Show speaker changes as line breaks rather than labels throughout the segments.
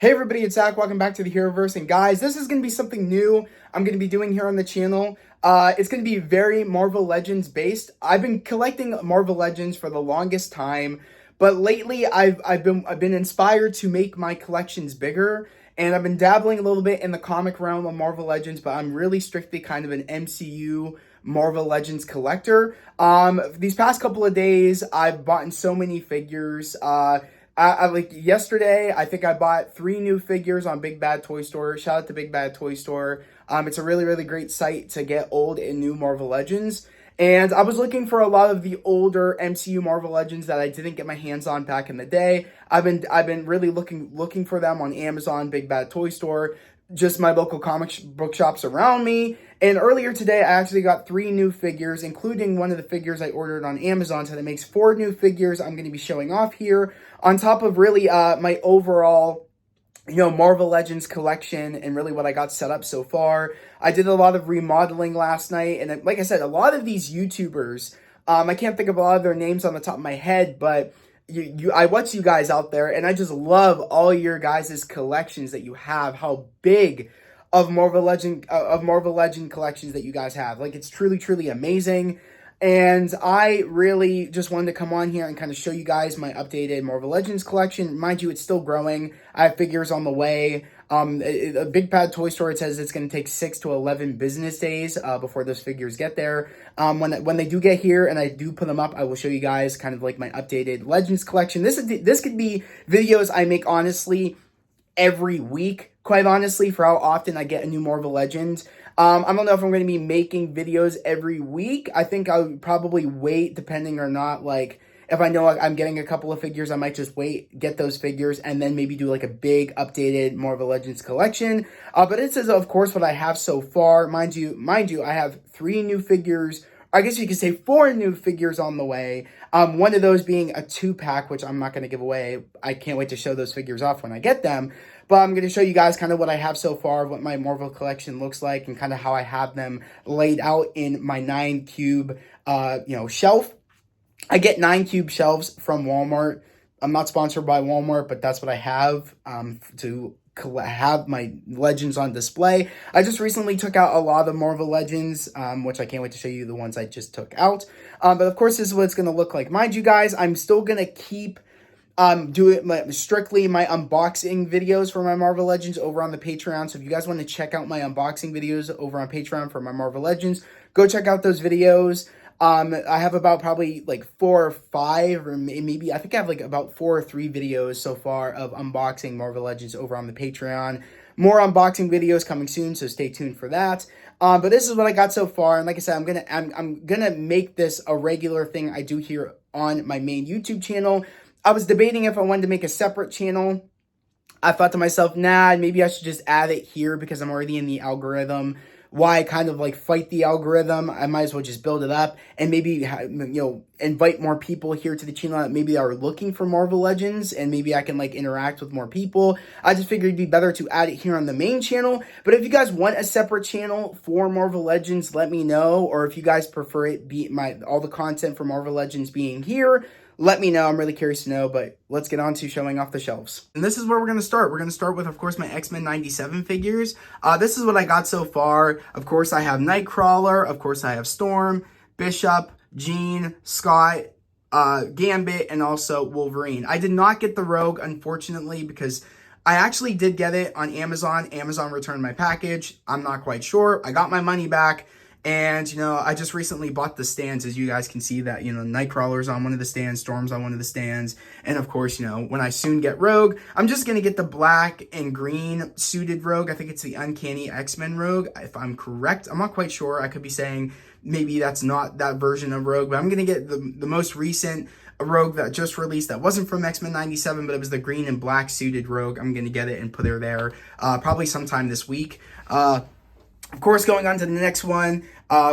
Hey everybody, it's Zach. Welcome back to the Heroverse. And guys, this is going to be something new I'm going to be doing here on the channel. It's going to be very Marvel Legends based. I've been collecting Marvel Legends for the longest time, but lately I've been inspired to make my collections bigger, and I've been dabbling a little bit in the comic realm of Marvel Legends, but I'm really strictly kind of an MCU Marvel Legends collector. These past couple of days, I've bought so many figures. I like yesterday, I think I bought 3 new figures on Big Bad Toy Store. Shout out to Big Bad Toy Store. It's a really, really great site to get old and new Marvel Legends. And I was looking for a lot of the older MCU Marvel Legends that I didn't get my hands on back in the day. I've been really looking for them on Amazon, Big Bad Toy Store, just my local comic book shops around me. And earlier today, I actually got 3 new figures, including one of the figures I ordered on Amazon. So that makes 4 new figures I'm going to be showing off here, on top of really my overall, Marvel Legends collection and really what I got set up so far. I did a lot of remodeling last night, and like I said, a lot of these YouTubers, I can't think of a lot of their names on the top of my head, but I watch you guys out there, and I just love all your guys' collections that you have. How big of Marvel Legend collections that you guys have. Like, it's truly, truly amazing. And I really just wanted to come on here and kind of show you guys my updated Marvel Legends collection. Mind you, it's still growing. I have figures on the way. A Big Bad Toy Store, it says it's going to take 6 to 11 business days before those figures get there. When they do get here and I do put them up, I will show you guys kind of like my updated Legends collection. This could be videos I make, honestly, every week, quite honestly, for how often I get a new Marvel Legend. I don't know if I'm going to be making videos every week. I think I would probably wait, depending or not, like, if I know I'm getting a couple of figures, I might just wait, get those figures, and then maybe do like a big updated Marvel Legends collection. But this is, of course, what I have so far. Mind you, I have 3 new figures. I guess you could say 4 new figures on the way. One of those being a 2-pack, which I'm not going to give away. I can't wait to show those figures off when I get them. But I'm going to show you guys kind of what I have so far, what my Marvel collection looks like, and kind of how I have them laid out in my 9-cube, shelf. I get 9-cube shelves from Walmart. I'm not sponsored by Walmart, but that's what I have to have my Legends on display. I just recently took out a lot of Marvel Legends, which I can't wait to show you the ones I just took out. But of course, this is what it's going to look like. Mind you guys, I'm still going to keep doing strictly my unboxing videos for my Marvel Legends over on the Patreon. So if you guys want to check out my unboxing videos over on Patreon for my Marvel Legends, go check out those videos. I have about probably like 4 or 5, or maybe I think I have like about 4 or 3 videos so far of unboxing Marvel Legends over on the Patreon. More unboxing videos coming soon, so stay tuned for that. But this is what I got so far, and like I said, I'm gonna make this a regular thing I do here on my main YouTube channel. I was debating if I wanted to make a separate channel. I thought to myself, nah, maybe I should just add it here because I'm already in the algorithm. Why kind of like fight the algorithm? I might as well just build it up and maybe, invite more people here to the channel that maybe are looking for Marvel Legends, and maybe I can like interact with more people. I just figured it'd be better to add it here on the main channel. But if you guys want a separate channel for Marvel Legends, let me know. Or if you guys prefer it be all the content for Marvel Legends being here, let me know. I'm really curious to know, but let's get on to showing off the shelves. And this is where we're going to start. We're going to start with, of course, my X-Men 97 figures. This is what I got so far. Of course, I have Nightcrawler. Of course, I have Storm, Bishop, Jean, Scott, Gambit, and also Wolverine. I did not get the Rogue, unfortunately, because I actually did get it on Amazon. Amazon returned my package. I'm not quite sure. I got my money back. And, I just recently bought the stands, as you guys can see that, Nightcrawler's on one of the stands, Storm's on one of the stands. And of course, when I soon get Rogue, I'm just going to get the black and green suited Rogue. I think it's the Uncanny X-Men Rogue, if I'm correct. I'm not quite sure. I could be saying maybe that's not that version of Rogue, but I'm going to get the most recent Rogue that just released that wasn't from X-Men 97, but it was the green and black suited Rogue. I'm going to get it and put her there probably sometime this week. Of course, going on to the next one,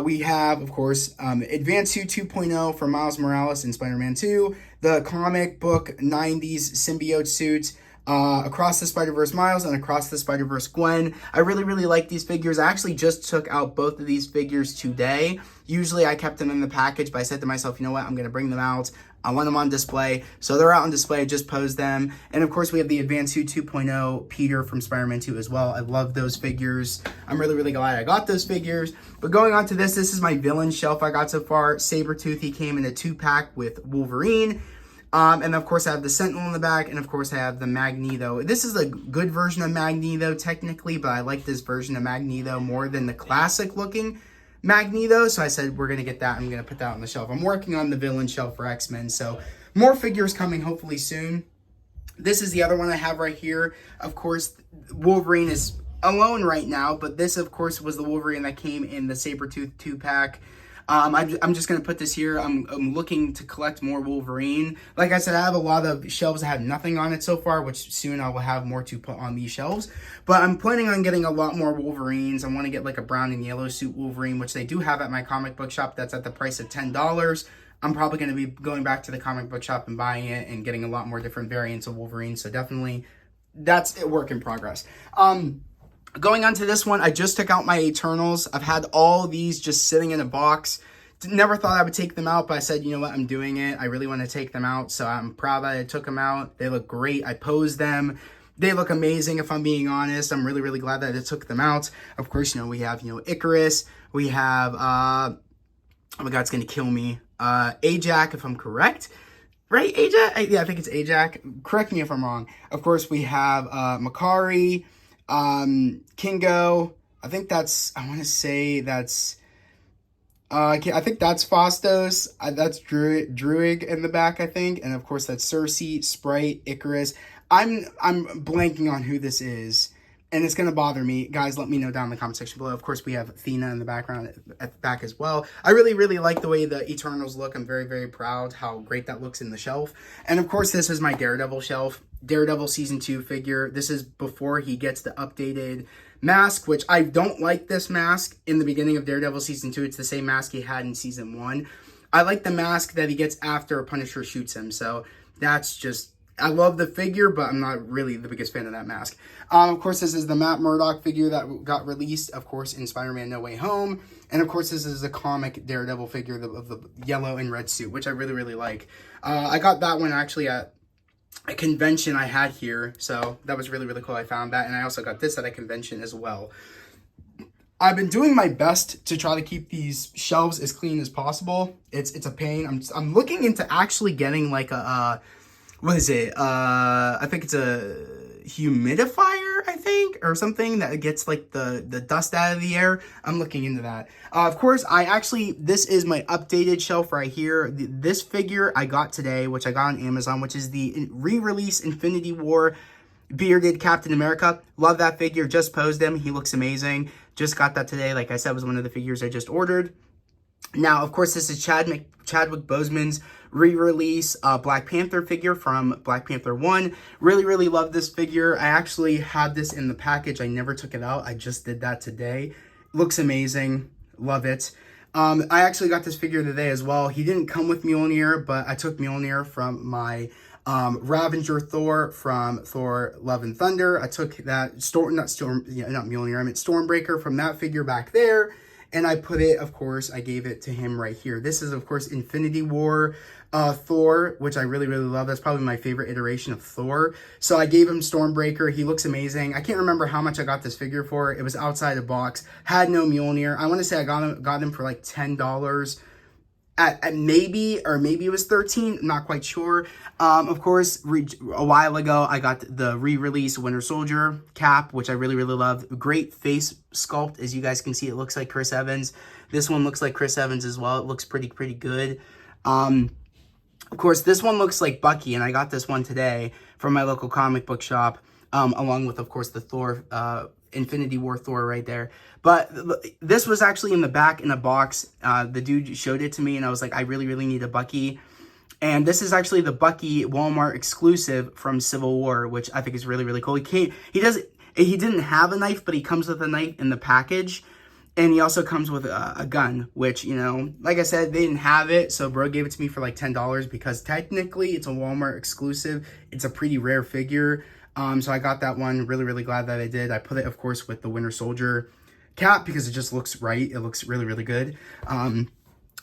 we have, of course, Advanced Suit 2.0 for Miles Morales in Spider-Man 2, the comic book 90s symbiote suit, Across the Spider-Verse Miles and Across the Spider-Verse Gwen. I really, really like these figures. I actually just took out both of these figures today. Usually I kept them in the package, but I said to myself, you know what, I'm going to bring them out. I want them on display. So they're out on display. I just posed them. And of course, we have the Advanced Suit 2.0 Peter from Spider-Man 2 as well. I love those figures. I'm really, really glad I got those figures. But going on to this is my villain shelf I got so far. Sabretooth, he came in a 2-pack with Wolverine. And of course, I have the Sentinel in the back. And of course, I have the Magneto. This is a good version of Magneto, technically. But I like this version of Magneto more than the classic looking Magneto, so I said we're gonna get that. I'm gonna put that on the shelf. I'm working on the villain shelf for X-Men, so more figures coming hopefully soon. This is the other one I have right here. Of course, Wolverine is alone right now, but this of course was the Wolverine that came in the Sabretooth 2-pack. I'm just going to put this here. I'm looking to collect more Wolverine. Like I said, I have a lot of shelves that have nothing on it so far, which soon I will have more to put on these shelves. But I'm planning on getting a lot more Wolverines. I want to get like a brown and yellow suit Wolverine, which they do have at my comic book shop. That's at the price of $10. I'm probably going to be going back to the comic book shop and buying it and getting a lot more different variants of Wolverine. So definitely, that's a work in progress. Going on to this one, I just took out my Eternals. I've had all these just sitting in a box. Never thought I would take them out, but I said, you know what, I'm doing it. I really want to take them out, so I'm proud that I took them out. They look great. I posed them. They look amazing, if I'm being honest. I'm really, really glad that I took them out. Of course, we have, Icarus. We have, oh my God, it's going to kill me. Ajax, if I'm correct. Right, Ajax? Yeah, I think it's Ajax. Correct me if I'm wrong. Of course, we have Makari. Kingo, I think that's, I want to say that's, I think that's Phastos, that's Druig in the back, I think, and of course that's Cersei, Sprite, Icarus. I'm blanking on who this is, and it's going to bother me. Guys, let me know down in the comment section below. Of course, we have Athena in the background at the back as well. I really, really like the way the Eternals look. I'm very, very proud how great that looks in the shelf. And of course, this is my Daredevil shelf. Daredevil Season 2 figure. This is before he gets the updated mask, which I don't like this mask in the beginning of Daredevil Season 2. It's the same mask he had in Season 1. I like the mask that he gets after Punisher shoots him. So that's just, I love the figure, but I'm not really the biggest fan of that mask. Of course, this is the Matt Murdock figure that got released, of course, in Spider-Man No Way Home. And of course, this is a comic Daredevil figure of the yellow and red suit, which I really, really like. I got that one actually at a convention I had here, so that was really, really cool. I found that, and I also got this at a convention as well. I've been doing my best to try to keep these shelves as clean as possible. It's a pain. I'm looking into actually getting like a what is it? I think it's a humidifier, I think, or something that gets like the dust out of the air. I'm looking into that. Of course, this is my updated shelf right here. This figure I got today, which I got on Amazon, which is the re-release Infinity War bearded Captain America. Love that figure. Just posed him. He looks amazing. Just got that today. Like I said, was one of the figures I just ordered. Now, of course, this is Chadwick Boseman's re-release Black Panther figure from Black Panther 1. Really, really love this figure. I actually had this in the package. I never took it out. I just did that today. Looks amazing. Love it. I actually got this figure today as well. He didn't come with Mjolnir, but I took Mjolnir from my Ravager Thor from Thor Love and Thunder. I took that not Mjolnir, I meant Stormbreaker from that figure back there. And I put it, of course, I gave it to him right here. This is, of course, Infinity War Thor, which I really, really love. That's probably my favorite iteration of Thor. So I gave him Stormbreaker. He looks amazing. I can't remember how much I got this figure for. It was outside the box. Had no Mjolnir. I want to say I got him for like $10 at maybe it was $13. Not quite sure. Of course, a while ago, I got the re-release Winter Soldier Cap, which I really, really love. Great face sculpt. As you guys can see, it looks like Chris Evans. This one looks like Chris Evans as well. It looks pretty good. Of course, this one looks like Bucky, and I got this one today from my local comic book shop, along with, of course, the Thor, Infinity War Thor right there. But this was actually in the back in a box. The dude showed it to me, and I was like, I really, really need a Bucky. And this is actually the Bucky Walmart exclusive from Civil War, which I think is really, really cool. He didn't have a knife, but he comes with a knife in the package. And he also comes with a gun, which, like I said, they didn't have it. So bro gave it to me for like $10 because technically it's a Walmart exclusive. It's a pretty rare figure. So I got that one. Really, really glad that I did. I put it, of course, with the Winter Soldier cap because it just looks right. It looks really, really good.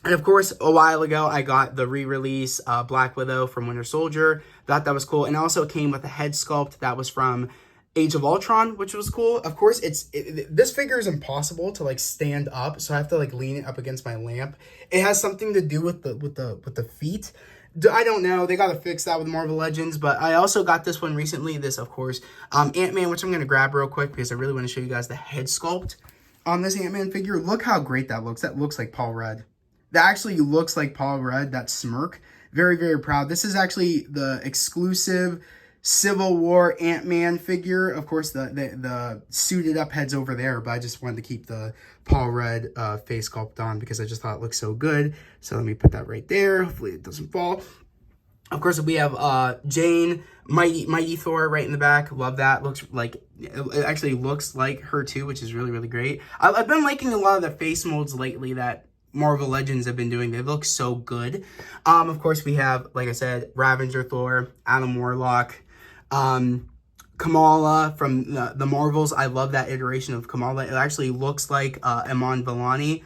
And of course, a while ago, I got the re-release Black Widow from Winter Soldier. Thought that was cool. And also came with a head sculpt that was from Age of Ultron, which was cool. Of course, this figure is impossible to like stand up, so I have to like lean it up against my lamp. It has something to do with the feet. I don't know. They got to fix that with Marvel Legends. But I also got this one recently. This, of course, Ant-Man, which I'm going to grab real quick because I really want to show you guys the head sculpt on this Ant-Man figure. Look how great that looks. That looks like Paul Rudd. That actually looks like Paul Rudd, that smirk. Very, very proud. This is actually the exclusive Civil War Ant-Man figure. Of course, the suited up head's over there, but I just wanted to keep the Paul Rudd face sculpt on because I just thought it looked so good. So let me put that right there. Hopefully it doesn't fall. Of course, we have Jane, Mighty Thor right in the back. Love that. Looks like, it actually looks like her too, which is really, really great. I've been liking a lot of the face molds lately that Marvel Legends have been doing. They look so good. Of course, we have, like I said, Ravager Thor, Adam Warlock, Kamala from the Marvels. I love that iteration of Kamala. It actually looks like Iman Vellani.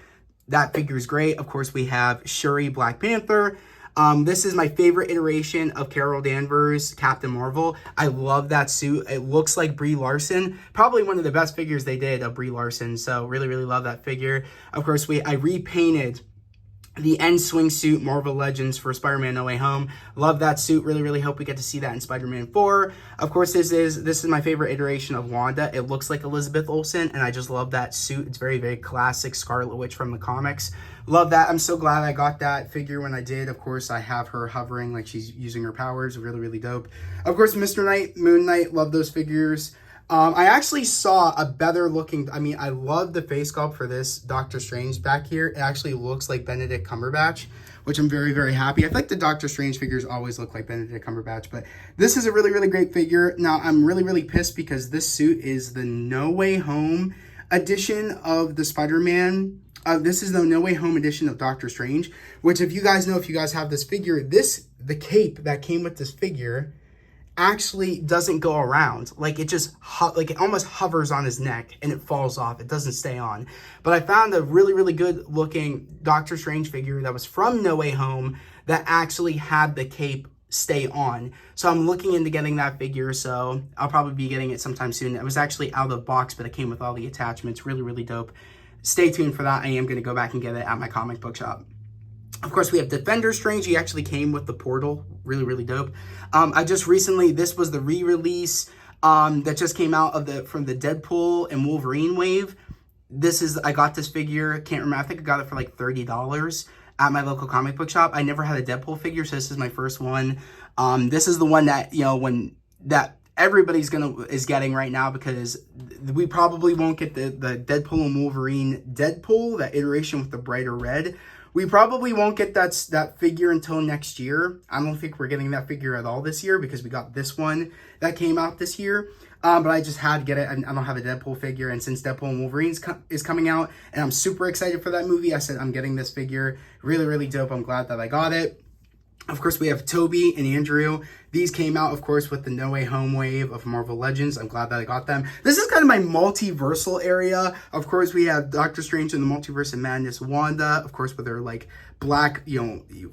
That figure is great. Of course, we have Shuri, Black Panther. This is my favorite iteration of Carol Danvers, Captain Marvel. I love that suit. It looks like Brie Larson. Probably one of the best figures they did of Brie Larson. So really, really love that figure. Of course, I repainted the end swing suit Marvel Legends for Spider-Man No Way Home. Love that suit. Really, really hope we get to see that in Spider-Man 4. Of course, this is my favorite iteration of Wanda. It looks like Elizabeth Olsen, and I just love that suit. It's very, very classic Scarlet Witch from the comics. Love that. I'm so glad I got that figure when I did. Of course, I have her hovering like she's using her powers. Really, really dope. Of course, Mr. Knight, Moon Knight, love those figures. I actually saw a better looking, I love the face sculpt for this Doctor Strange back here. It actually looks like Benedict Cumberbatch, which I'm very, very happy. I think the Doctor Strange figures always look like Benedict Cumberbatch, but this is a really, really great figure. Now, I'm really, really pissed because this suit is the No Way Home edition of the Spider-Man. This is the No Way Home edition of Doctor Strange, which if you guys know, if you guys have this figure, the cape that came with this figure actually doesn't go around. Like it just it almost hovers on his neck and it falls off. It doesn't stay on. But I found a really, really good looking Doctor Strange figure that was from No Way Home that actually had the cape stay on. So I'm looking into getting that figure. So I'll probably be getting it sometime soon. It was actually out of the box, but it came with all the attachments. Really, really dope. Stay tuned for that. I am going to go back and get it at my comic book shop. Of course, we have Defender Strange. He actually came with the portal. Really, really dope. I just recently, this was the re-release that just came out from the Deadpool and Wolverine wave. I got this figure. Can't remember. I think I got it for like $30 at my local comic book shop. I never had a Deadpool figure, so this is my first one. This is the one that, that everybody's is getting right now because we probably won't get the Deadpool and Wolverine Deadpool, that iteration with the brighter red. We probably won't get that figure until next year. I don't think we're getting that figure at all this year because we got this one that came out this year. But I just had to get it. I don't have a Deadpool figure. And since Deadpool and Wolverine is coming out, and I'm super excited for that movie, I said I'm getting this figure. Really, really dope. I'm glad that I got it. Of course, we have Toby and Andrew. These came out, of course, with the No Way Home wave of Marvel Legends. I'm glad that I got them. This is kind of my multiversal area. Of course, we have Doctor Strange in the Multiverse of Madness, Wanda, of course, with her like black,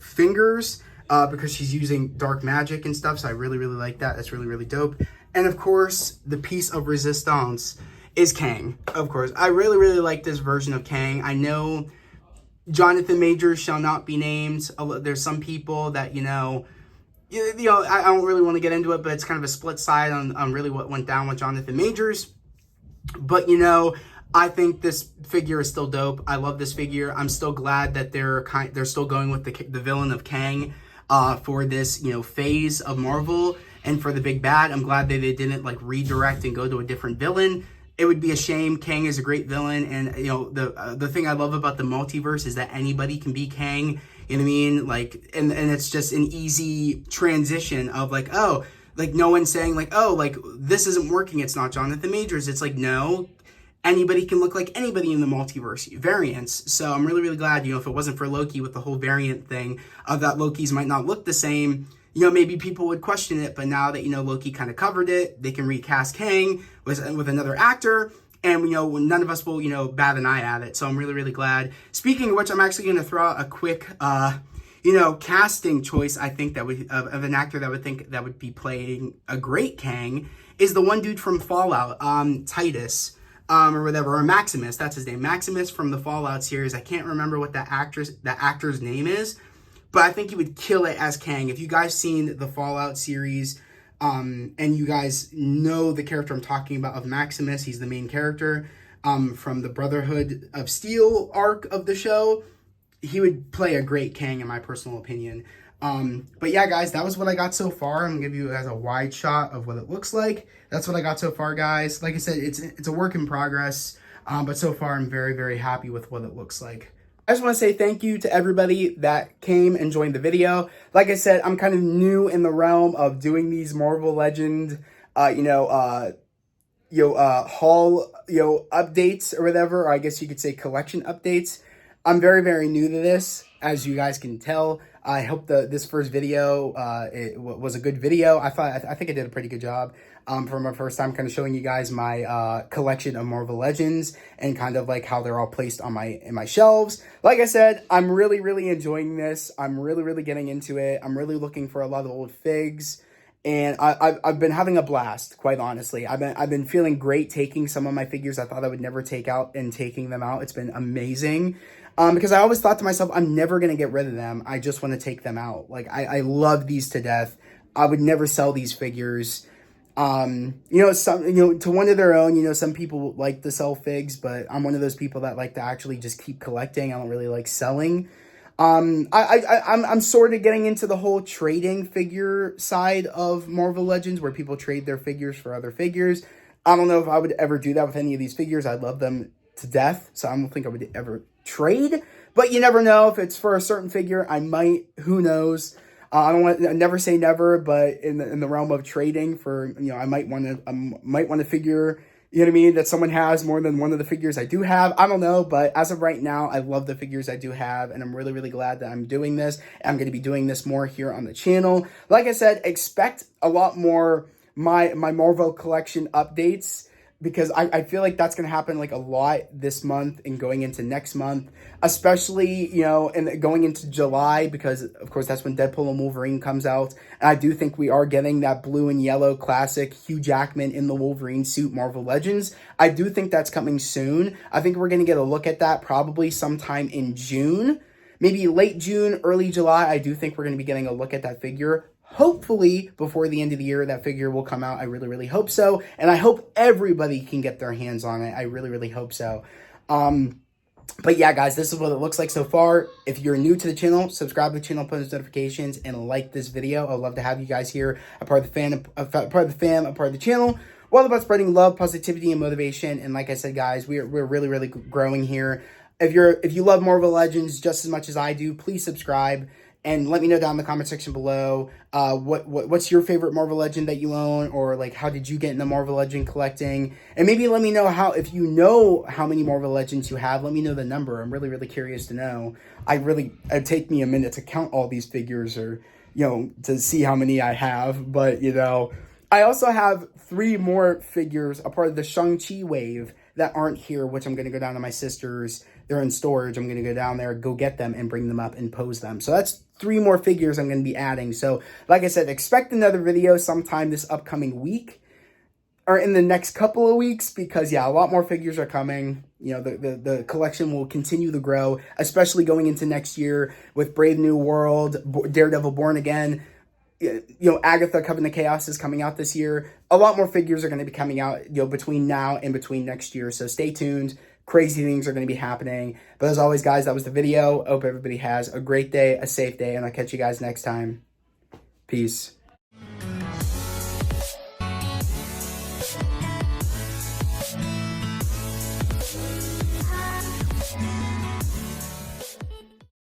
fingers, because she's using dark magic and stuff. So I really, really like that. That's really, really dope. And of course, the piece of resistance is Kang. Of course, I really, really like this version of Kang. I know Jonathan Majors shall not be named. There's some people that, I don't really want to get into it, but it's kind of a split side on really what went down with Jonathan Majors. But, I think this figure is still dope. I love this figure. I'm still glad that they're still going with the villain of Kang for this, phase of Marvel and for the big bad. I'm glad that they didn't redirect and go to a different villain. It would be a shame. Kang is a great villain, and the thing I love about the multiverse is that anybody can be Kang. You know what I mean? And it's just an easy transition of no one's saying this isn't working. It's not Jonathan Majors. It's no, anybody can look like anybody in the multiverse variants. So I'm really, really glad. If it wasn't for Loki with the whole variant thing of that Lokis might not look the same. Maybe people would question it, but now that, Loki kind of covered it, they can recast Kang with another actor, and, none of us will, bat an eye at it. So I'm really, really glad. Speaking of which, I'm actually going to throw out a quick, casting choice. I think that would, of an actor that would be playing a great Kang is the one dude from Fallout, Titus, or whatever, or Maximus. That's his name, Maximus from the Fallout series. I can't remember what that actor's name is, but I think he would kill it as Kang. If you guys seen the Fallout series, and you guys know the character I'm talking about of Maximus, he's the main character from the Brotherhood of Steel arc of the show. He would play a great Kang, in my personal opinion. But yeah, guys, that was what I got so far. I'm gonna give you guys a wide shot of what it looks like. That's what I got so far, guys. Like I said, it's a work in progress, but so far I'm very, very happy with what it looks like. I just want to say thank you to everybody that came and joined the video. Like I said, I'm kind of new in the realm of doing these Marvel Legends, haul, updates or whatever, or I guess you could say collection updates. I'm very, very new to this, as you guys can tell. I hope this first video it was a good video. I think I did a pretty good job for my first time, kind of showing you guys my collection of Marvel Legends and kind of like how they're all placed on in my shelves. Like I said, I'm really, really enjoying this. I'm really, really getting into it. I'm really looking for a lot of old figs. And I've been having a blast, quite honestly. I've been feeling great taking some of my figures I thought I would never take out and taking them out. It's been amazing. Because I always thought to myself, I'm never going to get rid of them. I just want to take them out. Like, I love these to death. I would never sell these figures. To one of their own, some people like to sell figs, but I'm one of those people that like to actually just keep collecting. I don't really like selling. I'm sort of getting into the whole trading figure side of Marvel Legends, where people trade their figures for other figures. I don't know if I would ever do that with any of these figures. I love them to death, so I don't think I would ever trade, but you never know. If it's for a certain figure, I might. Who knows? I never say never, but in the realm of trading for, I might want to figure, that someone has more than one of the figures I do have. I don't know, but as of right now, I love the figures I do have, and I'm really, really glad that I'm doing this. I'm going to be doing this more here on the channel. Like I said, expect a lot more my Marvel collection updates, because I feel like that's going to happen like a lot this month and going into next month, especially, and going into July, because of course that's when Deadpool and Wolverine comes out. And I do think we are getting that blue and yellow classic Hugh Jackman in the Wolverine suit Marvel Legends. I do think that's coming soon. I think we're going to get a look at that probably sometime in June, maybe late June, early July. I do think we're going to be getting a look at that figure. Hopefully, before the end of the year, that figure will come out. I really, really hope so. And I hope everybody can get their hands on it. I really, really hope so. But yeah, guys, this is what it looks like so far. If you're new to the channel, subscribe to the channel, post notifications, and like this video. I'd love to have you guys here, a part of the fam, a part of the channel. We're all about spreading love, positivity, and motivation. And like I said, guys, we're really, really growing here. If you love Marvel Legends just as much as I do, please subscribe. And let me know down in the comment section below, what's your favorite Marvel Legend that you own, or like how did you get into Marvel Legend collecting? And maybe let me know if you know how many Marvel Legends you have. Let me know the number. I'm really, really curious to know. It'd take me a minute to count all these figures, or to see how many I have. But I also have 3 more figures, a part of the Shang-Chi wave, that aren't here, which I'm going to go down to my sister's. They're in storage. I'm going to go down there, go get them, and bring them up and pose them. So that's 3 more figures I'm going to be adding. So like I said, expect another video sometime this upcoming week, or in the next couple of weeks, because yeah, a lot more figures are coming. The collection will continue to grow, especially going into next year with Brave New World, Daredevil Born Again. Agatha Covenant of Chaos is coming out this year. A lot more figures are going to be coming out, between now and between next year. So stay tuned. Crazy things are going to be happening. But as always, guys, that was the video. Hope everybody has a great day, a safe day, and I'll catch you guys next time. Peace.